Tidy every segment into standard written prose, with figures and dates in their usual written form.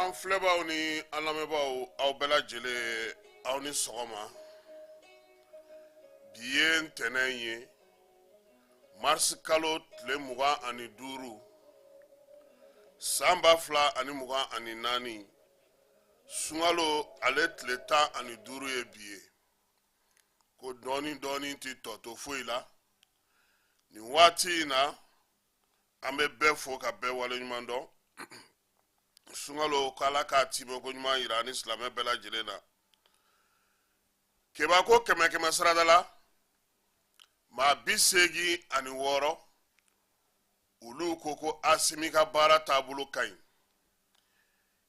An filɛbaaw ni an lamɛnbaaw aw bɛɛ lajɛlen aw ni sɔgɔma. Bi ye ntɛnɛn ye Mars kalo tile 25 san 2024 Sunkalo ale tile 15 ye bi ye. Ko dɔɔni ti tɔto foyi la. Ni waati in na an bɛ bɛɛ fo ka bɛɛ waleɲuman dɔn. Sunkalo k'Ala k'a tiimɛ ko ɲuman yira ni silamɛ bɛɛ lajɛlen na. Keba ko kɛmɛ sarada la maa 86 olu ko Asimi ka baara taabolo ka ɲi.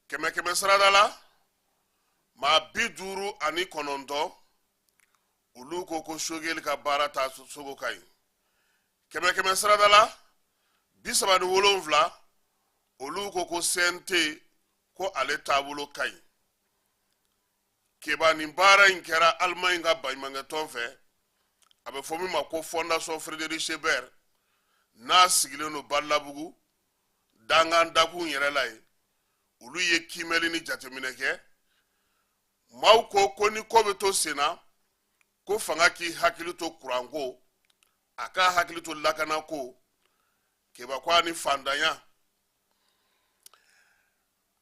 Kɛmɛ sarada la maa 59 olu ko Sogeli ka baara taabolo ka ɲi. Kɛmɛ sarada la 37 olu ko CNT ko ale taabolo ka ɲi. Keba nin baara in kɛra Allemagne ka baɲumankɛ fɛ a bɛ fɔ min ma ko Fondation Frédéric Ebert n'a sigilen don Balabugu dangan dakun yɛrɛ la ye. Olu ye kimɛli ni jateminɛ kɛ. Maaw ko ni ko bɛ to senna ko fanga k'i hakili to kuranko a ka hakili to lakana ko Keba ko ani fandanya.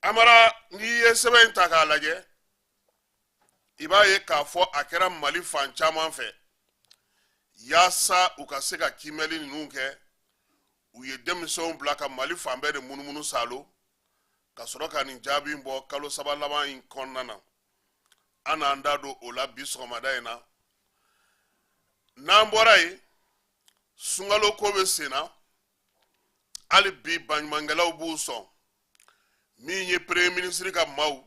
Amara n'i ye sɛbɛn in ta k'a lajɛ i b'a ye k'a fɔ a kɛra Mali fan caman fɛ yaasa u ka se ka kimɛli ninnu kɛ. U ye denmisɛnw bila ka Mali fan bɛɛ de munumunu salo ka sɔrɔ ka nin jaabi bɔ kalo 3 laban in kɔnɔna na. An n'an da don o la bi sɔgɔmada in na. N'an bɔra yen Sunkalo ko bɛ sen na hali bi baɲumankɛlaw b'u sɔn. Min ye Premier ministre ka maaw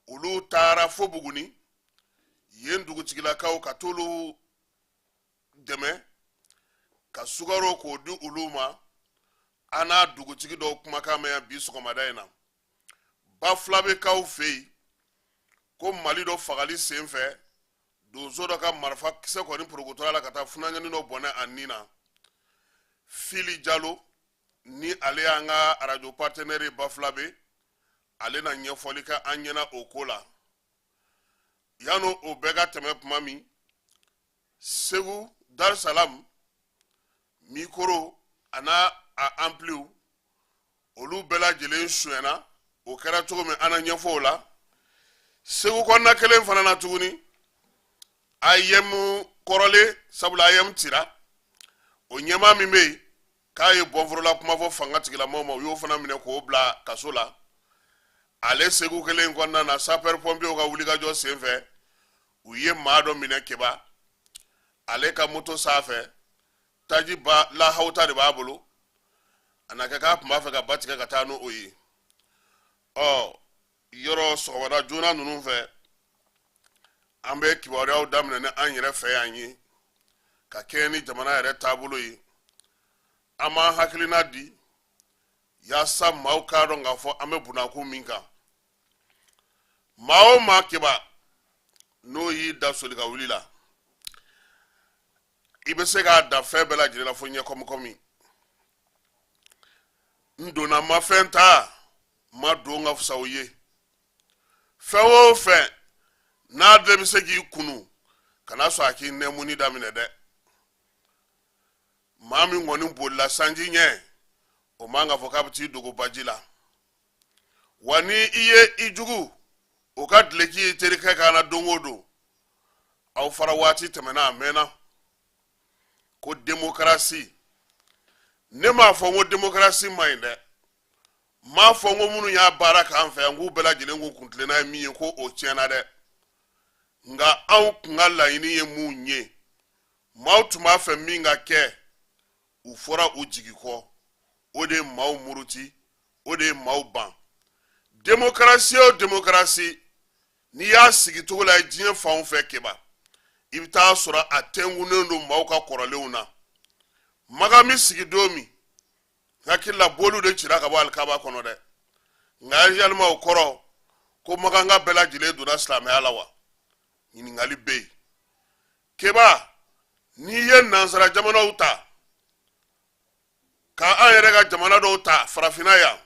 olu taara fo Buguni yen dugutigilakaw ka t'olu dɛmɛ ka sukaro k'o di olu ma. An n'a dugutigi dɔw kumakan mɛn bi sɔgɔmada in na. Ba fila bɛ k'aw fɛ yen ko Mali dɔ fagali sen fɛ donso dɔ ka marifa kisɛ kɔni porokotora la ka taa funanɲɛni dɔ bɔnɛ a nin na. Fili Jalo ni ale y'an ka radio partenaire ba fila bɛ ale na ɲɛfɔli kɛ an ɲɛna o ko la. Yano o bɛɛ ka tɛmɛ tuma min Segu Dar es Salaam mikoro ana a ampliw olu bɛɛ lajɛlen sonyɛna o kɛra cogo min ana ɲɛfɔ o la. Segu kɔnɔna kelen fana na tuguni AIM kɔrɔlen sabula AIM tira o ɲɛmaa min bɛ yen k'a ye bɔnforola kuma fɔ fanga tigilamɔgɔw ma u y'o fana minɛ k'o bila kaso la. Ale Segu kelen kɔnɔna na sapeur pompier ka wulikajɔ sen fɛ u ye maa dɔ minɛ Keba ale ka moto sanfɛ taji ba lahawuta de b'a bolo a na kɛ k'a tun b'a fɛ ka ba tigɛ ka taa n'o ye. Yɔrɔ sɔgɔmada joona ninnu fɛ an bɛ kibaruyaw daminɛ ni an yɛrɛ fɛ yan ye ka kɛɲɛ ni jamana yɛrɛ taabolo ye. An m'an hakilina di yaasa maaw k'a dɔn k'a fɔ an bɛ bunakun min kan. Maa o maa Keba n'o y'i da soli ka wuli la i bɛ se k'a da fɛn bɛɛ lajɛlen la fo ɲɛ kɔmi. N donna ma fɛn ta ma don ka fisa o ye. Fɛn o fɛn n'a de bɛ se k'i kunu kana sɔn a k'i nɛmuni daminɛ dɛ. Maa min kɔni bolila sanji ɲɛ o man ka fɔ k'a bɛ t'i dogo baji la. Wa ni i ye i jugu o ka dileki i terikɛ kan na don o don aw fara waati tɛmɛna a mɛnna ko démocratie. Ne m'a fɔ ko démocratie ma ɲi dɛ. M'a fɔ ko minnu y'a baara k'an fɛ yan k'u bɛɛ lajɛlen k'u kuntilenna ye min ye ko o tiɲɛna dɛ. Nka anw kun ka laɲini ye mun ye maaw tun b'a fɛ min ka kɛ u fɔra u jigi kɔ o de ye maaw muruti o de ye maaw ban. Démocratie o démocratie n'i y'a sigi cogo la diɲɛ fan o fɛ Keba i bɛ taa sɔrɔ a tɛnkunnen don maaw ka kɔrɔlenw na. Makan min sigi don min hakili la bolu de cira ka bɔ alikaba kɔnɔ dɛ. Nka réellement o kɔrɔ ko Makan ka bɛɛ lajɛlen donna silamɛya la wa? Ɲininkali bɛ yen. Keba n'i ye nansara jamanaw ta ka an yɛrɛ ka jamana dɔw ta farafinna yan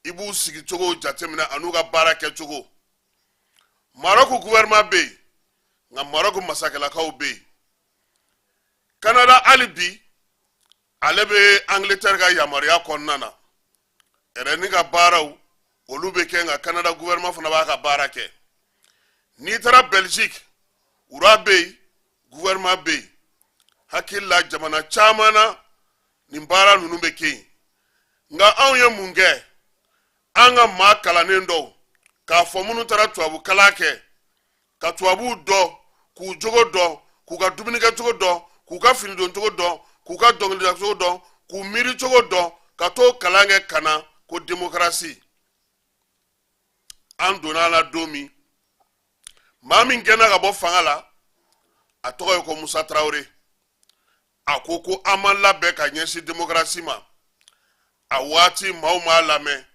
i b'u sigi cogo jateminɛ an'u ka baara kɛ cogo Maroc gouvernement bɛ yen nka Maroc masakɛlakaw bɛ yen Canada hali bi ale bɛ Angleterre ka yamaruya kɔnɔna na RN ka baaraw olu bɛ kɛ nka Canada gouvernement fana b'a ka baara kɛ n'i taara Belgique ura bɛ yen gouvernement bɛ yen hakili la jamana caman na nin baara ninnu bɛ kɛ yen nka anw ye mun kɛ an ka maa kalannen dɔw k'a fɔ minnu taara tubabu kalan kɛ ka tubabuw dɔn k'u jogo dɔn k'u ka dumunikɛcogo dɔn k'u ka finidoncogo dɔn k'u ka dɔnkilidacogo dɔn k'u miiricogo dɔn ka t'o kalan kɛ ka na ko démocratie an donna a la don min maa min gɛnna ka bɔ fanga la a tɔgɔ ye ko Musa Tarawele a ko an ma labɛn ka ɲɛsin démocratie ma a waati maaw m'a lamɛn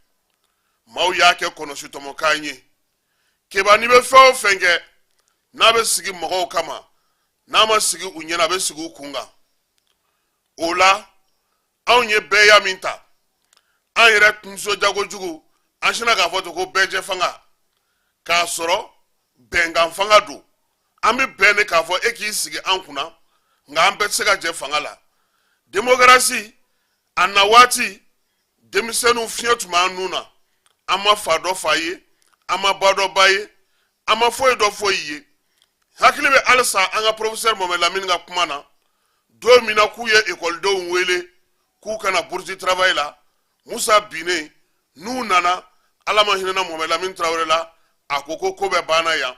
maaw y'a kɛ kɔnɔsitɔmɔkan ye keba n'i bɛ fɛn o fɛn kɛ n'a bɛ sigi mɔgɔw kama n'a ma sigi u ɲɛna a bɛ sigi u kun kan o la anw ye bɛɛya min ta an yɛrɛ nisɔndiya kojugu an sinna k'a fɔ ten ko bɛɛjɛ fanga k'a sɔrɔ bɛnkan fanga don an bɛ bɛn de k'a fɔ e k'i sigi an kunna nka an bɛɛ tɛ se ka jɛ fanga la démocratie a na waati denmisɛnninw fiɲɛ tun b'an nun na an ma fa dɔ fa ye an ma ba dɔ ba ye an ma foyi dɔ foyi ye hakili bɛ halisa an ka professeur Mohamed Lamine ka kuma na don min na k'u ye ekɔlidenw wele k'u kana bourse du travail la Musa binnen n'u nana ala ma hinɛna Mohamed Lamine Traoré la a ko ko bɛ banna yan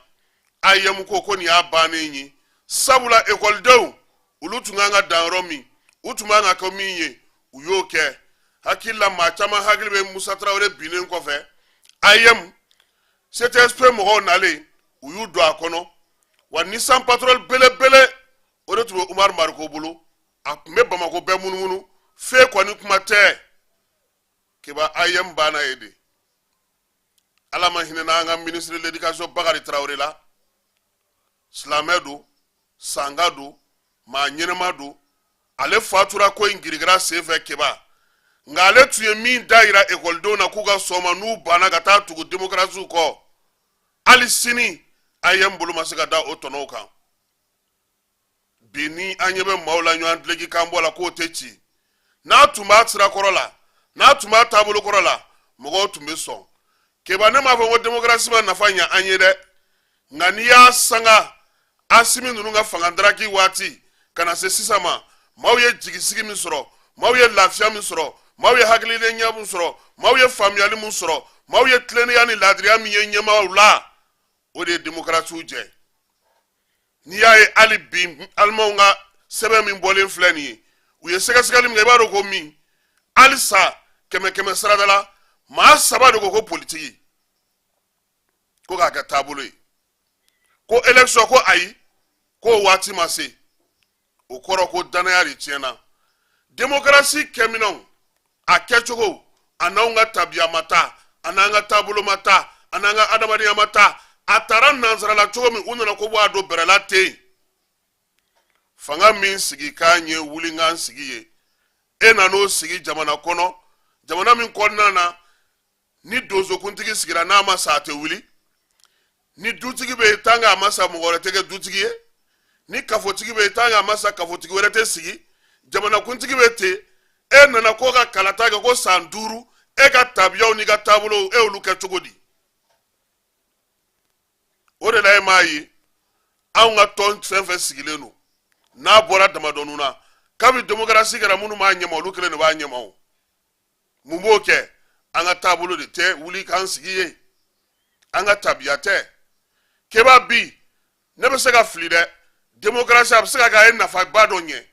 IEM ko nin y'a bannen ye sabula ekɔlidenw olu tun kan ka dan yɔrɔ min u tun man ka kɛ min ye u y'o kɛ hakili la maa caman hakili bɛ Musa Traoré binnen kɔfɛ IEM CTSP mɔgɔw nalen u y'u don a kɔnɔ wa Nissan Patrol belebele o de tun bɛ Umaru Mariko bolo a tun bɛ Bamako bɛɛ munumunu fɛn kɔni kuma tɛ keba IEM banna ye de ala ma hinɛna an ka ministre de l'éducation Bakari Traoré la silamɛ don sanga don maa ɲɛnɛma don ale fatura ko in girigara senfɛ keba nka ale tun ye min da yira ekɔlidenw na k'u ka sɔn n'u banna ka taa tugu démocratie kɔ hali sini IEM bolo ma se ka da o tɔnɔw kan bi ni an ɲɛ bɛ maaw la ɲɔgɔn dileki kan bɔ la k'o tɛ ci n'a tun b'a sirakɔrɔ la n'a tun b'a taabolokɔrɔ la mɔgɔw tun bɛ sɔn keba ne m'a fɔ ko démocratie ma nafa ɲɛ an ye dɛ nka n'i y'a sanga Asimi ninnu ka fanga daraki waati ka na se sisan ma maaw ye jigisigi min sɔrɔ maaw ye lafiya min sɔrɔ maaw ye hakililenya min sɔrɔ maaw ye faamuyali min sɔrɔ maaw ye tilennenya ni laadiriya min ye ɲɛmaaw la o de ye démocratie jɛ n'i y'a ye hali bi alimaw ka sɛbɛn min bɔlen filɛ nin ye u ye sɛgɛsɛgɛli min kɛ i b'a dɔn ko min halisa kɛmɛ kɛmɛ sarada la maa 3 de ko politiki ko k'a kɛ taabolo ye ko élection ko ayi ko waati ma se o kɔrɔ ko danaya de tiɲɛna démocratie kɛminɛw a kɛcogo a n'anw ka tabiya ma taa a n'an ka taabolo ma taa a n'an ka adamadenya ma taa a taara nansarala cogo min u nana ko b'a don bɛrɛla ten fanga min sigi k'an ye wuli k'an sigi ye e nan'o sigi jamana kɔnɔ jamana min kɔnɔna na ni donsokuntigi sigira n'a ma sa a tɛ wuli ni dutigi bɛ yen tant que a ma sa mɔgɔ wɛrɛ tɛ kɛ dutigi ye ni kafotigi bɛ yen tant que a ma sa kafotigi wɛrɛ tɛ sigi jamanakuntigi bɛ ten e nana ko ka kalata kɛ ko san 5 e ka tabiyaw n'i ka taabolow e olu kɛ cogo di o de la e m'a ye anw ka tɔn fɛn fɛn sigilen don n'a bɔra damadɔnu na kabi démocratie kɛra minnu b'a ɲɛma olu kelen de b'a ɲɛma o mun b'o kɛ an ka taabolo de tɛ wuli k'an sigi ye an ka tabiya tɛ keba bi ne bɛ se ka fili dɛ démocratie a bɛ se ka kɛ a ye nafaba dɔ ɲɛ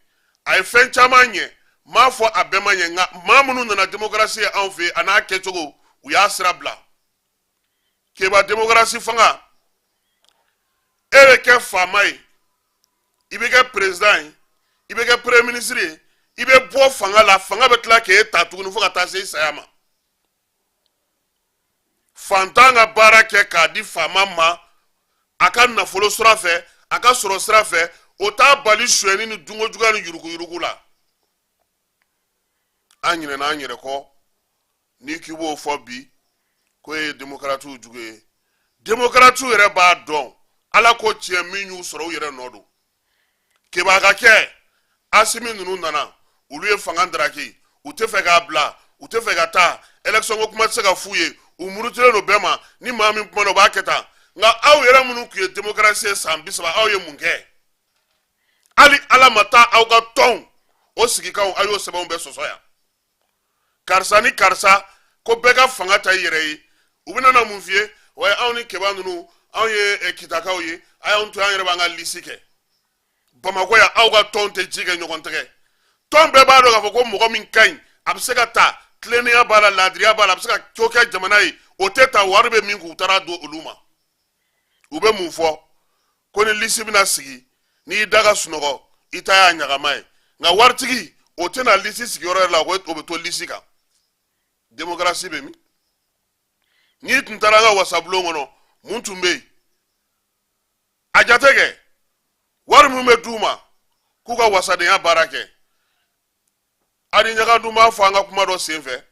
a ye fɛn caman ɲɛ m'a fɔ a bɛɛ ma ɲɛ nka maa minnu nana démocratie ye anw fɛ a n'a kɛcogo u y'a sira bila keba démocratie fanga e bɛ kɛ faama ye i bɛ kɛ président ye i bɛ kɛ premier ministre ye i bɛ bɔ fanga la fanga bɛ tila k'e ta tuguni fo ka taa se i saya ma fantan ka baara kɛ k'a di faama ma a ka nafolo sira fɛ a ka sɔrɔ sira fɛ o t'a bali suɲɛni ni dunkojuguya ni yuruguyurugu la an ɲinɛna an yɛrɛ kɔ ni k'i b'o fɔ bi ko ye démocrate jugu ye démocrate yɛrɛ b'a dɔn ala ko tiɲɛ min y'u sɔrɔ u yɛrɛ nɔ don keba ka kɛ asimi ninnu nana olu ye fanga daraki u tɛ fɛ k'a bila u tɛ fɛ ka taa élection ko kuma tɛ se ka f'u ye u murutilen don bɛɛ ma ni maa min kuma na u b'a kɛ tan nka aw yɛrɛ minnu tun ye démocratie ye san 30 aw ye mun kɛ hali ala ma taa aw ka tɔnw o sigikanw a y'o sɛbɛnw bɛɛ sɔsɔ yan karisa ni karisa ko bɛɛ ka fanga ta i yɛrɛ ye u bɛna na mun f'i ye wa anw ni keba ninnu anw ye kitakaw ye a y'anw to an yɛrɛ b'an ka lisi kɛ Bamakɔ yan aw ka tɔn tɛ ji kɛ ɲɔgɔn tɛgɛ tɔn bɛɛ b'a dɔn k'a fɔ ko mɔgɔ min ka ɲi a bɛ se ka ta tilennenya b'a la laadiriya b'a la a bɛ se ka co kɛ jamana ye o tɛ ta wari bɛ min k'u taara don olu ma u bɛ mun fɔ ko ni lisi bɛna sigi n'i y'i da ka sunɔgɔ i ta y'a ɲagama ye nka waritigi o tɛna lisi sigiyɔrɔ yɛrɛ la o bɛ to lisi kan démocratie bɛ min n'i tun taara an ka wasabulon kɔnɔ mun tun bɛ yen a jate kɛ wari mun bɛ d'u ma k'u ka wasadenya baara kɛ ani ɲagadun b'a fɔ an ka kuma dɔ senfɛ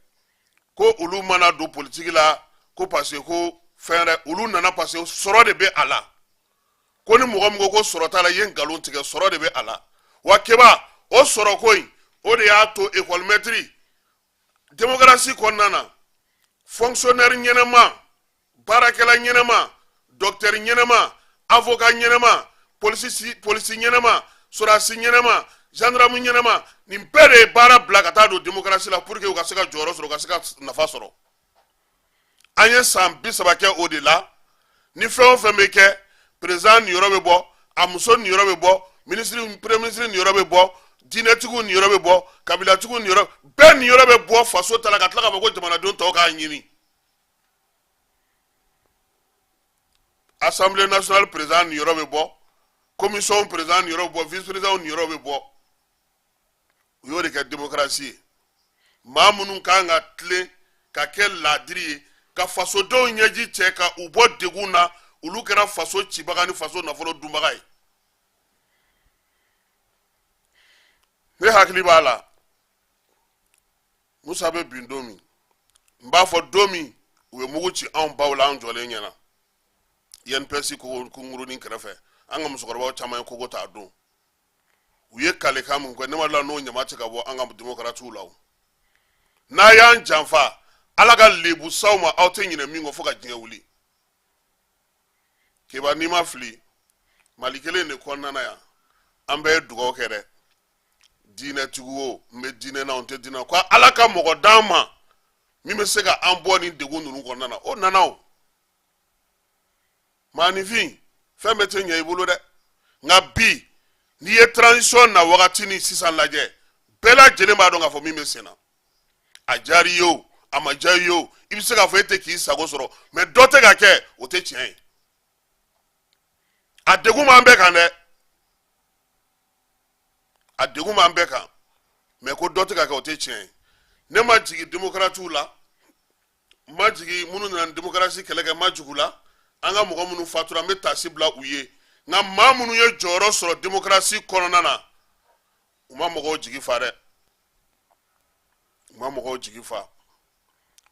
ko olu mana don politiki la ko parce que ko fɛn wɛrɛ olu nana parce que sɔrɔ de bɛ a la ko ni mɔgɔ min ko sɔrɔ t'a la i ye nkalon tigɛ sɔrɔ de bɛ a la wa keba o sɔrɔ ko in o de y'a to école maîtrise démocratie kɔnɔna na fonctionnaire ɲɛnama baarakɛla ɲɛnama docteur ɲɛnama avocat ɲɛnama polisi ɲɛnama sɔrɔdasi ɲɛnama gendarme ɲɛnama nin bɛɛ de ye baara bila ka taa don démocratie la pour que u ka se ka jɔyɔrɔ sɔrɔ u ka se ka nafa sɔrɔ an ye san 30 kɛ o de la ni fɛn o fɛn bɛ kɛ président niyɔrɔ bɛ bɔ a muso niyɔrɔ bɛ bɔ premier ministre niyɔrɔ bɛ bɔ diinɛtigiw niyɔrɔ bɛ bɔ kabilatigiw niyɔrɔ bɛɛ niyɔrɔ bɛ bɔ faso ta la ka tila k'a fɔ ko jamanadenw tɔw k'a ɲini assemblée nationale président niyɔrɔ bɛ bɔ commission président niyɔrɔ bɛ bɔ vice président niyɔrɔ bɛ bɔ u y'o de kɛ démocratie ye maa minnu kan ka tilen ka kɛ laadiri ye ka fasodenw ɲɛji cɛ ka u bɔ degun na olu kɛra faso cibaga ni faso nafolo dunbaga ye ne hakili b'a la Musa bɛ bin don min n b'a fɔ don min u ye mugu ci anw baw la an jɔlen ɲɛna INPS kunkurunin kɛrɛfɛ an ka musokɔrɔbaw caman ye kogo t'a don u ye kalekan mun kɛ ne ma dɔn n'o ɲama tɛ ka bɔ an ka démocratiw la o n'a y'an janfa ala ka lebu saw ma aw tɛ ɲinɛ min kɔ fo ka diɲɛ wuli keba n'i ma fili mali kelen de kɔnɔna yan an bɛɛ ye dugawu kɛ dɛ diinɛtigiw o n bɛ diinɛ na n tɛ diinɛ ko ala ka mɔgɔ d'an ma min bɛ se ka an bɔ nin degun ninnu kɔnɔna na o nana o maanifin fɛn bɛɛ tɛ ɲɛ i bolo dɛ nka bi n'i ye transition na wagati ni sisan lajɛ bɛɛ lajɛlen b'a dɔn k'a fɔ min bɛ sen na a diyara i ye o a ma diya i ye o i bɛ se k'a fɔ e tɛ k'i sago sɔrɔ mɛ dɔ tɛ ka kɛ o tɛ tiɲɛ ye a degun b'an bɛɛ kan dɛ a degun b'an bɛɛ kan mɛ ko dɔ tɛ ka kɛ o tɛ tiɲɛ ye ne ma jigin démocratiw la n ma jigin minnu nana démocratie kɛlɛ kɛ n ma jigin u la an ka mɔgɔ minnu fatura n bɛ taasi bila u ye nka maa minnu ye jɔyɔrɔ sɔrɔ démocratie kɔnɔna na u ma mɔgɔw jigi fa dɛ u ma mɔgɔw jigi fa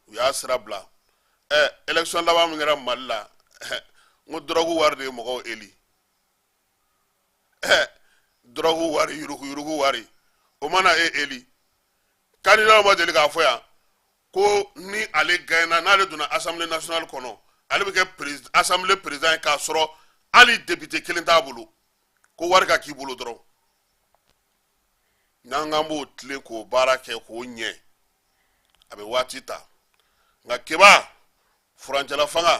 u y'a sira bila élection laban min kɛra mali la n ko dɔrɔgu wari de ye mɔgɔw eli dɔrɔgu wari yurugu wari o mana eli candidat ma deli k'a fɔ yan ko ni ale gagnera n'ale donna assemblée nationale kɔnɔ ale bɛ kɛ assemblée président ye k'a sɔrɔ hali député kelen t'a bolo ko wari ka k'i bolo dɔrɔn n'an k'an b'o tile k'o baara kɛ k'o ɲɛ a bɛ waati ta nka keba furancɛla fanga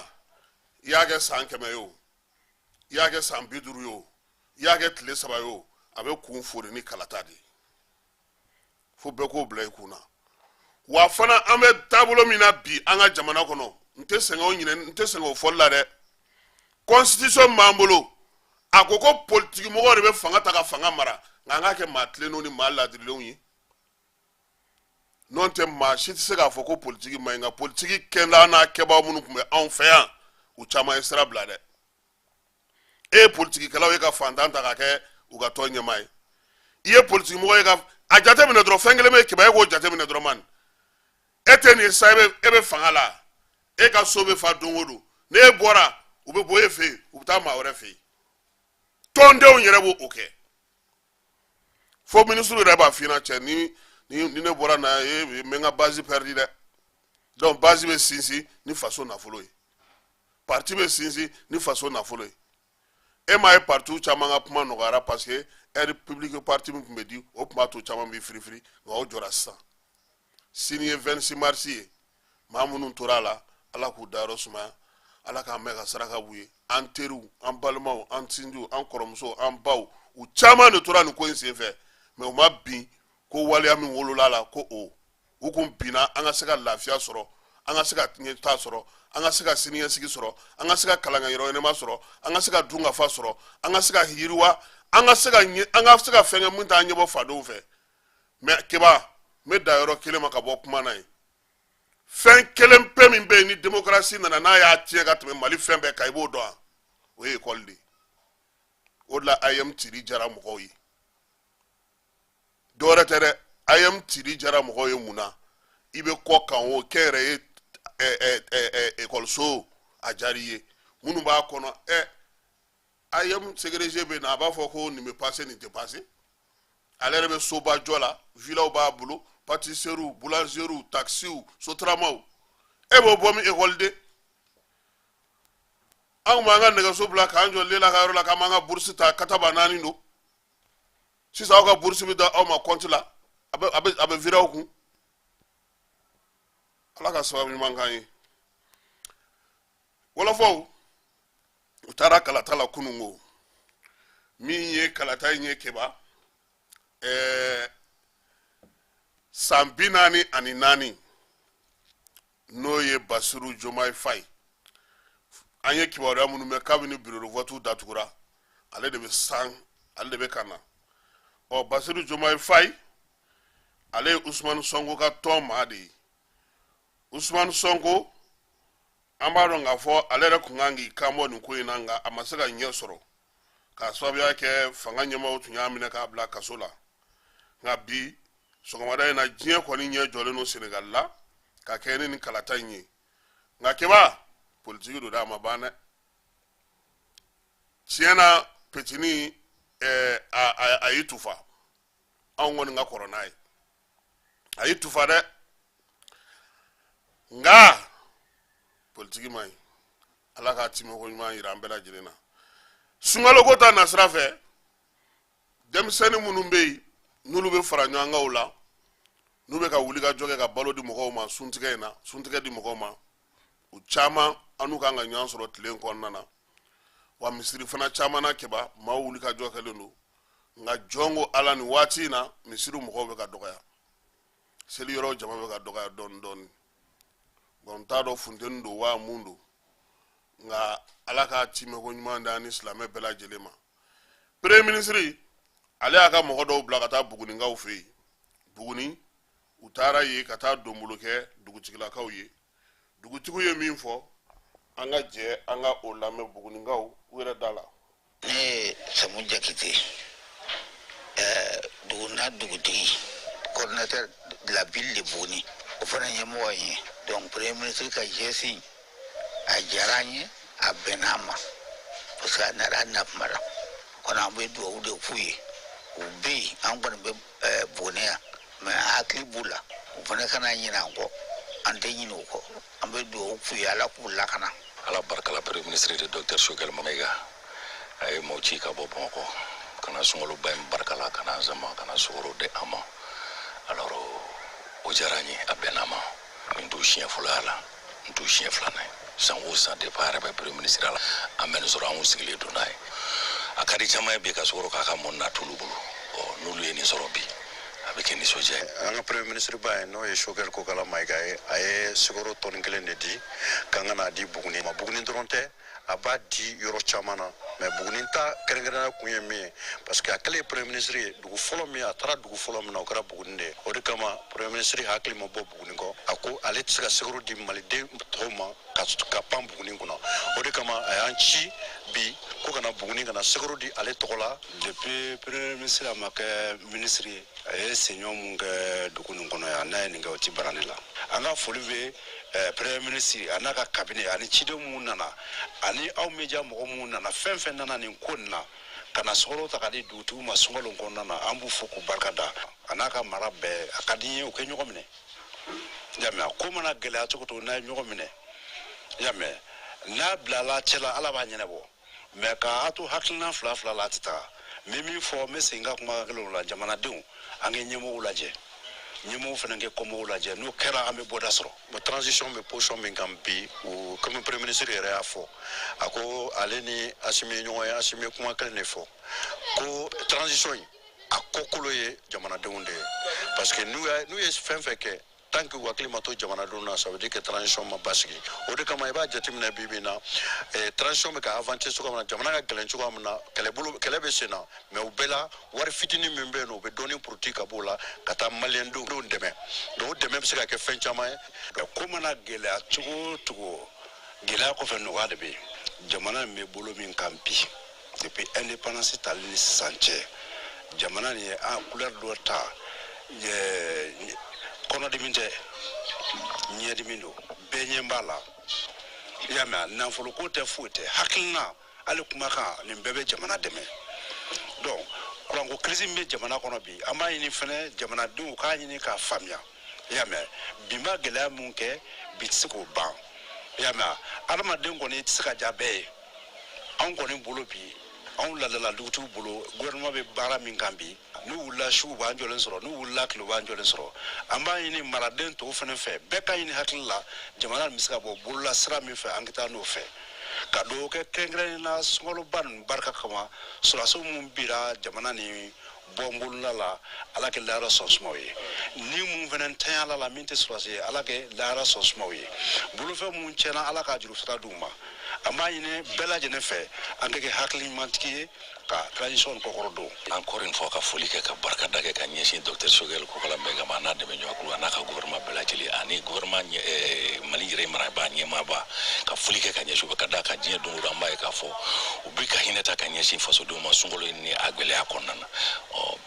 i y'a kɛ san 100 ye o i y'a kɛ san 50 ye o i y'a kɛ tile 3 ye o a bɛ kun fori ni kalata de fo bɛɛ k'o bila i kun na wa fana an bɛ taabolo min na bi an ka jamana kɔnɔ n tɛ sɛgɛn o ɲinɛ n tɛ sɛgɛn o fɔli la dɛ constitution b'an bolo a ko ko politique mɔgɔw de bɛ fanga ta ka fanga mara nka an k'a kɛ maa tilennenw ni maa laadirilenw ye n'o tɛ maa si tɛ se k'a fɔ ko politique man ɲi nka politique kɛla n'a kɛbaaw minnu tun bɛ anw fɛ yan u caman ye sira bila dɛ e ye politikikɛlaw ye ka fantan ta ka kɛ u ka tɔn ɲɛmaa ye i ye politique mɔgɔ ye ka a jateminɛ dɔrɔn fɛn kelen bɛ kɛba ye k'o jateminɛ dɔrɔn man e tɛ nin sa e bɛ fanga la e ka so bɛ fa don o don n'e bɔra u bɛ bɔ e fɛ yen u bɛ taa maa wɛrɛ fɛ yen tɔndenw yɛrɛ b'o kɛ fo minisiri yɛrɛ b'a f'i ɲɛna cɛ ni ne bɔra na n bɛ n ka base perdre dɛ donc base bɛ sinsin ni faso nafolo ye parti bɛ sinsin ni faso nafolo ye e m'a ye parti caman ka kuma nɔgɔyara parce que aide publique parti min tun bɛ di o tun b'a to caman bɛ firifiri nka o jɔra sisan sini ye 26 mars ye maa minnu tora a la ala k'u dayɔrɔ sumaya ala k'an mɛn ka saraka b'u ye an teriw an balimaw an sinjiw an kɔrɔmusow an baw u caman de tora nin ko in senfɛ mɛ u ma bin ko waleya min wolola la ko u kun binna an ka se ka lafiya sɔrɔ an ka se ka ɲɛtaa sɔrɔ an ka se ka siniɲɛsigi sɔrɔ an ka se ka kalankɛyɔrɔ ɲɛnama sɔrɔ an ka se ka dunkafa sɔrɔ an ka se ka yiriwa an ka se ka fɛn kɛ min t'an ɲɛbɔ fadenw fɛ mɛ keba n bɛ da yɔrɔ kelen ma ka bɔ kuma na ye fɛn kelen pe min bɛ yen ni démocratie nana n'a y'a tiɲɛ ka tɛmɛ mali fɛn bɛɛ kan i b'o dɔn wa o ye école de ye o de la IM cili jara mɔgɔw ye dɔwɛrɛ tɛ dɛ IM cili jara mɔgɔw ye mun na i bɛ kɔ kan o kɛ yɛrɛ ye ekɔliso a diyara i ye minnu b'a kɔnɔ IM ségrégé bɛ na a b'a fɔ ko nin bɛ passé nin tɛ passé ale yɛrɛ bɛ soba jɔ la villaw b'a bolo pâtisseries boulangeries taxis sotaramaw e b'o bɔ min école anw b'an ka nɛgɛso bila k'an jɔ lela ka yɔrɔ la k'an b'an ka bourse ta kataba 4 don sisan aw ka bourse bɛ da aw ma compte la a bɛ virer aw kun ala ka sababu ɲuman k'an ye wɔlɔfɔw u taara kalata la kunungo min ye kalata in ye keba san 44 n'o ye Basiru Jomayi Fayi an ye kibaruya minnu mɛn kabini bureau de vote datugura ale de bɛ ka na Basiru Jomayi Fayi ale ye Usmani Sonko ka tɔn maa de ye Usmani Sonko an b'a dɔn k'a fɔ ale yɛrɛ kun kan k'i kanbɔ nin ko in na nka a ma se ka ɲɛ sɔrɔ k'a sababuya kɛ fanga ɲɛmaaw tun y'a minɛ k'a bila kaso la nka bi sɔgɔmada in na diɲɛ kɔni ɲɛ jɔlen don Senegal la ka kɛ ni nin kalata in ye nka keba politiki don dɛ a ma ban dɛ tiɲɛ na petini a y'i tufa anw kɔni ka kɔrɔ n'a ye a y'i tufa dɛ nka politiki man ɲi ala k'a timiko ɲuman yira an bɛɛ lajɛlen na sunkalo ko ta nasira fɛ denmisɛnnin minnu bɛ yen n'olu bɛ fara ɲɔgɔn kan o la n'u bɛ ka wuli ka jɔ kɛ ka balo di mɔgɔw ma suntigɛ in na suntigɛ di mɔgɔw ma u caman an n'u kan ka ɲɔgɔn sɔrɔ tile in kɔnɔna na wa misiri fana caman na kɛba maaw wuli ka jɔ kɛlen don nka jɔn ko ala nin waati in na misiri mɔgɔw bɛ ka dɔgɔya seli yɔrɔ jama bɛ ka dɔgɔya dɔɔni dɔɔni bon n t'a dɔn funteni don wa mun don nka ala k'a timiko ɲuman da ni silamɛ bɛɛ lajɛlen ma premier ministre ale y'a ka mɔgɔ dɔw bila ka taa buguninkaw fɛ yen buguni u taara ye ka taa donbolo kɛ dugutigilakaw ye dugutigiw ye min fɔ an ka jɛ an ka o lamɛn buguninkaw u yɛrɛ da la ne ye Samu Jakite duguna dugutigi coordinateur de la ville de Buguni o fana ɲɛmɔgɔ ye donc premier ministre ka jɛsi a diyara an ye a bɛnna an ma parce que a nana nafama la kɔni an bɛ dugawu de k'u ye u bɛ yen an kɔni bɛ Buguni yan mais an hakili b'u la u fana kana ɲinɛ an kɔ an tɛ ɲinɛ u kɔ an bɛ dugawu k'u ye ala k'u lakana. ala barika la premier ministre de docteur Sogɛl Mayiga a ye maaw ci ka bɔ Bamakɔ kana sunkaloba in barika la kana zama kana sukaro di an ma alors o diyara an ye a bɛnna an ma n t'o siɲɛ fɔlɔ y'a la n t'o siɲɛ filanan ye san o san depuis a yɛrɛ bɛ premier ministre la an bɛ nin sɔrɔ an kun sigilen don n'a ye a ka di caman ye bi ka sukaro k'a ka mɔni na t'olu bolo n'olu ye nin sɔrɔ bi a bɛ kɛ nisɔndiya ye. An ka premier ministre ba ye n'o ye Sogɛl Kokala Mayiga ye a ye sukaro tɔni 1 de di k'an ka n'a di Buguni ma Buguni dɔrɔn tɛ a b'a di yɔrɔ caman na mais Buguni ta kɛrɛnkɛrɛnya kun ye min ye parce que a kɛlen ye premier ministre ye dugu fɔlɔ min a taara dugu fɔlɔ min na o kɛra Buguni de ye o de kama premier ministre hakili ma bɔ Buguni kɔ a ko ale tɛ se ka sigaro di maliden tɔw ma ka pan Buguni kɔnɔ o de kama a y'an ci bi ko kana Buguni kana sigaro di ale tɔgɔ la depuis premier ministre a ma kɛ ministre ye a ye seɲɔgɔn mun kɛ dugu nin kɔnɔ yan n'a ye nin kɛ o ti bara ne la an ka foli bɛ premier ministre a n'a ka cabinet ani cidenw mun nana ani aw media mɔgɔ mun nana fɛn fɛn nana nin ko nin na ka na sɔgɔlɔ ta ka di dugutigiw ma sunkalo kɔnɔna na an b'u fo k'u barika da a n'a ka mara bɛɛ a ka di n ye u kɛ ɲɔgɔn minɛ i y'a mɛn ko mana gɛlɛya cogo cogo n'a ye ɲɔgɔn minɛ i y'a mɛn n'a bilala cɛla ala b'a ɲɛnabɔ mɛ k'a to hakilina fila fila la a tɛ taga n bɛ min fɔ n bɛ segin ka kuma kelenw la jamanadenw an kɛ ɲɛmɔgɔw lajɛ ɲɛmɔgɔw fana kɛ kɔmɔgɔw lajɛ n'o kɛra an bɛ bɔda sɔrɔ transition bɛ position min kan bi o comme premier ministre yɛrɛ y'a fɔ a ko ale ni Asimi ye ɲɔgɔn ye Asimi ye kuma kelen de fɔ ko transition in a kɔkolo ye jamanadenw de ye parce que n'u ye fɛn fɛn kɛ tant que u hakili ma to jamanadenw na ça veut dire que transition ma basigi o de kama i b'a jateminɛ bi bi in na transition bɛ ka avancer cogoya min na jamana ka gɛlɛn cogoya min na kɛlɛ bɛ sen na mais u bɛɛ la wari fitinin min bɛ yen nɔ u bɛ dɔɔnin puruti ka b'o la ka taa maliyɛndenw dɛmɛ donc o dɛmɛ bɛ se ka kɛ fɛn caman ye ko mana gɛlɛya cogo o cogo gɛlɛya kɔfɛ nɔgɔya de bɛ yen jamana in bɛ bolo min kan bi depuis indépendance tali ni sisan cɛ jamana nin ye couleur dɔ ta kɔnɔdimi tɛ ɲɛdimi don bɛɛ ɲɛ b'a la i y'a mɛn nafoloko tɛ foyi tɛ hakilina hali kumakan nin bɛɛ bɛ jamana dɛmɛ donc kuranko crise min bɛ jamana kɔnɔ bi an b'a ɲini fɛnɛ jamanadenw k'a ɲini k'a faamuya i y'a mɛn bi ma gɛlɛya mun kɛ bi tɛ se k'o ban i y'a mɛn adamaden kɔni i tɛ se ka ja bɛɛ ye anw kɔni bolo bi anw ladala dugutigiw bolo gouvernement bɛ baara min kan bi n'u wulila su u b'an jɔlen sɔrɔ n'u wulila tile u b'an jɔlen sɔrɔ an b'a ɲini maraden tɔw fana fɛ bɛɛ ka ɲini hakili la jamana nin bɛ se ka bɔ bolola sira min fɛ an ka taa n'o fɛ ka dugawu kɛ kɛrɛnkɛrɛnnen na sunkaloba ninnu barika kama sɔrɔdasiw mun bira jamana nin bɔnbolola la ala kɛ lahara sɔn sumaw ye ni mun fana tanyala la min tɛ sɔrɔdasi ye ala kɛ lahara sɔn sumaw ye bolofɛn mun tiɲɛna ala k'a juru sira d'u ma an b'a ɲini bɛɛ lajɛlen fɛ an ka kɛ hakili ɲumantigi ye ka transition kɔkɔrɔ don encore une fois ka foli kɛ ka barika da kɛ ka ɲɛsin docteur Sogɛl Kokala Mayiga ma a n'a dɛmɛjɔkulu a n'a ka gouvernement bɛɛ lajɛlen ani gouvernement Mali yɛrɛ marabaa ɲɛmaaba ka foli kɛ ka ɲɛsin u bɛ ka da ka diɲɛ don o don an b'a ye k'a fɔ u bɛ ka hinɛ ta ka ɲɛsin fasodenw ma sunkalo in ni a gɛlɛya kɔnɔna na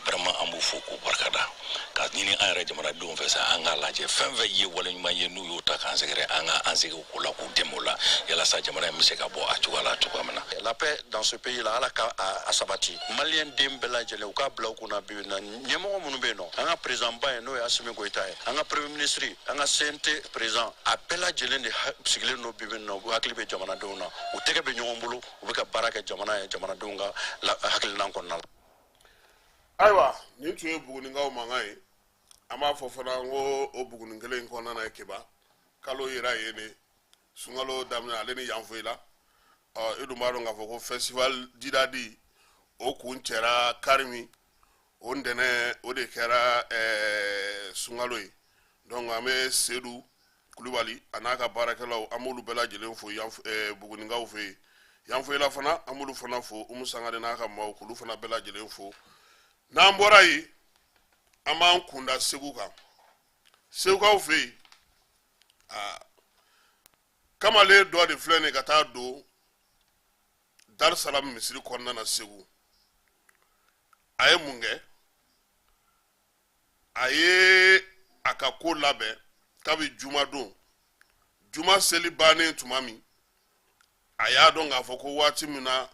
vraiment an b'u fo k'u barika da ka ɲini an yɛrɛ jamanadenw fɛ sa an k'a lajɛ fɛn fɛn ye waleɲuman ye n'u y'o ta k'an sɛgɛrɛ an ka an segin o la k'u dɛmɛ o la yalasa jamana in bɛ se ka bɔ a cogoya la cogoya min na. La paix dans ce pays là ala ka a sabati malien den bɛɛ lajɛlen u ka bila u kunna bi na ɲɛmɔgɔ minnu bɛ yen nɔ an ka président ba ye n'o ye Asimi Goyita ye an ka premier ministre an ka CNT président a bɛɛ lajɛlen de sigilen don bi na u hakili bɛ jamanadenw na u tɛgɛ bɛ ɲɔgɔn bolo u bɛ ka baara kɛ jamana ye jamanadenw ka hakilina kɔnɔna la. Ayiwa nin tun ye Bugunikaw mankan ye an b'a fɔ fana n ko o Buguni kelen in kɔnɔna ye keba kalo yera yen ne sunkalo daminɛ ale ni Yanfoyila i dun b'a dɔn k'a fɔ ko festival Didadi o kun cɛra Karimi o ntɛnɛn o de kɛra sunkalo ye donc an bɛ Sedu Kulubali a n'a ka baarakɛlaw an b'olu bɛɛ lajɛlen fo Bugunikaw fɛ yen Yanfoyila fana an b'olu fana fo Umu Sangare n'a ka maaw k'olu fana bɛɛ lajɛlen fo n'an bɔra yen an b'an kunda Segu kan Segukaw fɛ yen kamalen dɔ de filɛ nin ka taa don Dar es Salaam misiri kɔnɔna na Segu a ye mun kɛ a ye a ka ko labɛn kabi juma don juma seli bannen tuma min a y'a dɔn k'a fɔ ko waati min na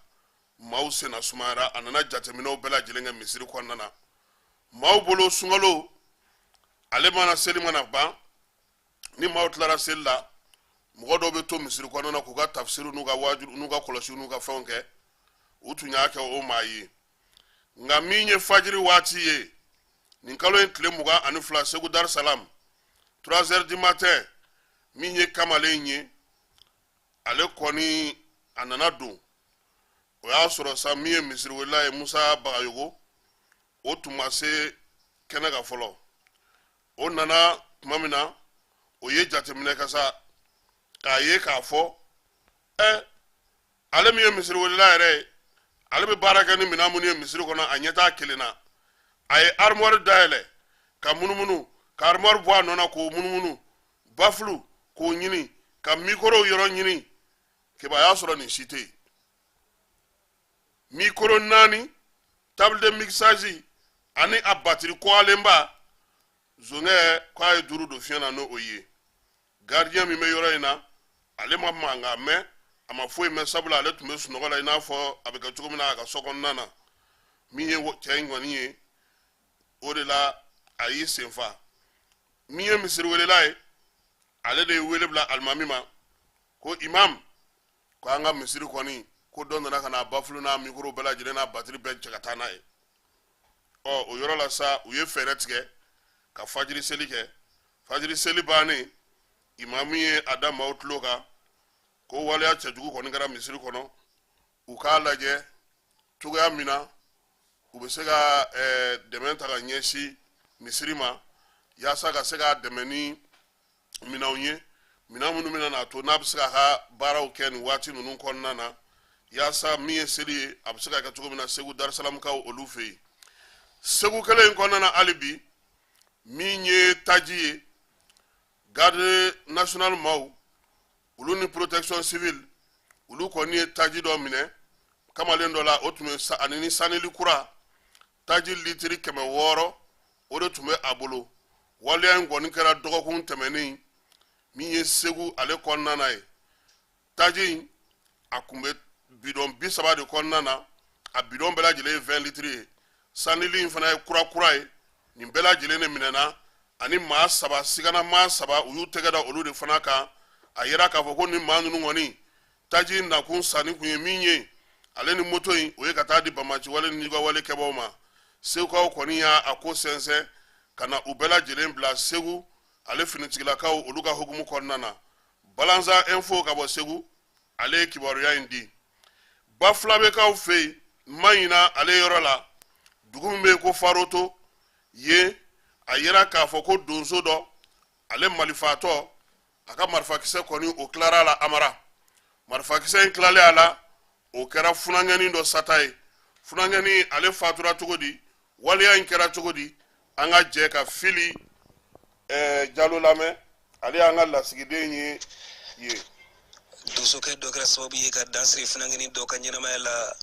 maaw senna sumayara a nana jateminɛw bɛɛ lajɛlen kɛ misiri kɔnɔna na maaw bolo sunkalo ale mana seli mana ban ni maaw tilara seli la mɔgɔ dɔw bɛ to misiri kɔnɔna na k'u ka tafsiri n'u ka wajuru n'u ka kɔlɔsi n'u ka fɛnw kɛ u tun y'a kɛ o maa ye nka min ye fajiri waati ye nin kalo in tile 22 Segu Dar es Salaam 3h du matin min ye kamalen ye ale kɔni a nana don o y'a sɔrɔ sa min ye misiriwela ye Musa Bagayogo o tun ma se kɛnɛ ka fɔlɔ o nana tuma min na o ye jateminɛ kɛ sa k'a ye k'a fɔ ale min ye misiriwela yɛrɛ ye ale be baara kɛ ni minɛn minnu ye misiri kɔnɔ a ɲɛ t'a kelen na a ye armoire dayɛlɛ ka munumunu ka armoire bɔ a nɔ na k'o munumunu bafulu k'o ɲini ka micro yɔrɔ ɲini keba y'a sɔrɔ nin si tɛ yen micro 4 table de mixage ani a batterie kɔlenba zongɛ k'a ye 5 don fiɲɛ na n'o ye gardien min bɛ yɔrɔ in na ale ma mankan mɛn a ma foyi mɛn sabula ale tun bɛ sunɔgɔ la i n'a fɔ a bɛ kɛ cogo min na a ka so kɔnɔna na min ye cɛ in kɔni ye o de la a y'i senfa min ye misiriwelela ye ale de ye wele bila alimami ma ko imam ko an ka misiri kɔni ko dɔ nana ka na bafulu n'a mikoro bɛɛ lajɛlen n'a batiri bɛɛ cɛ ka taa n'a ye o yɔrɔ la sa u ye fɛɛrɛ tigɛ ka fajiri seli kɛ fajiri seli bannen imam ye a da maaw tulo kan ko waleya cɛjugu kɔni kɛra misiri kɔnɔ u k'a lajɛ cogoya min na u bɛ se ka dɛmɛ ta ka ɲɛsin misiri ma yaasa ka se ka dɛmɛ ni minɛnw ye minɛn minnu bɛna n'a to n'a bɛ se k'a ka baaraw kɛ nin waati ninnu kɔnɔna na yaasa min ye seli ye a bɛ se ka kɛ cogo min na segu darisalamukaw olu fɛ yen segu kelen in kɔnɔna na hali bi min ye taji ye garde national maaw olu ni protection civile olu kɔni ye taji dɔ minɛ kamalen dɔ la o tun bɛ ani ni sanili kura taji litiri 600 o de tun bɛ a bolo waleya in kɔni kɛra dɔgɔkun tɛmɛnen min ye segu ale kɔnɔna na ye taji in a tun bɛ bidɔn 30 de kɔnɔna na a bidɔn bɛɛ lajɛlen ye 20 litiri ye sanili in fana ye kura ye nin bɛɛ lajɛlen de minɛna ani maa 3 sigana maa 3 u y'u tɛgɛ da olu de fana kan a yera k'a fɔ ko nin maa ninnu kɔni taji nakun sanni kun ye min ye ale ni moto in o ye ka taa di bamaci wale ni ka wale kɛbaw ma segukaw kɔni y'a ko sɛnsɛn ka na u bɛɛ lajɛlen bila segu ale finitigilakaw olu ka hukumu kɔnɔna na balanza info ka bɔ segu ale ye kibaruya in di bafulabekaw fɛ yen maɲina ale yɔrɔ la dugu min bɛ yen ko faroto ye a yera k'a fɔ ko donso dɔ ale malifatɔ a ka marifakisɛ kɔni o tilara la amara marifakisɛ in tilalen a la o kɛra funangɛni dɔ sata ye funangɛni ale fatura cogo di waleya in kɛra cogo di an ka jɛ ka fili jalo lamɛn ale y'an ka lasigiden ye dosokɛ dɔ kɛra sababu ye ka dansiri funangɛni dɔ ka ɲɛnamaya la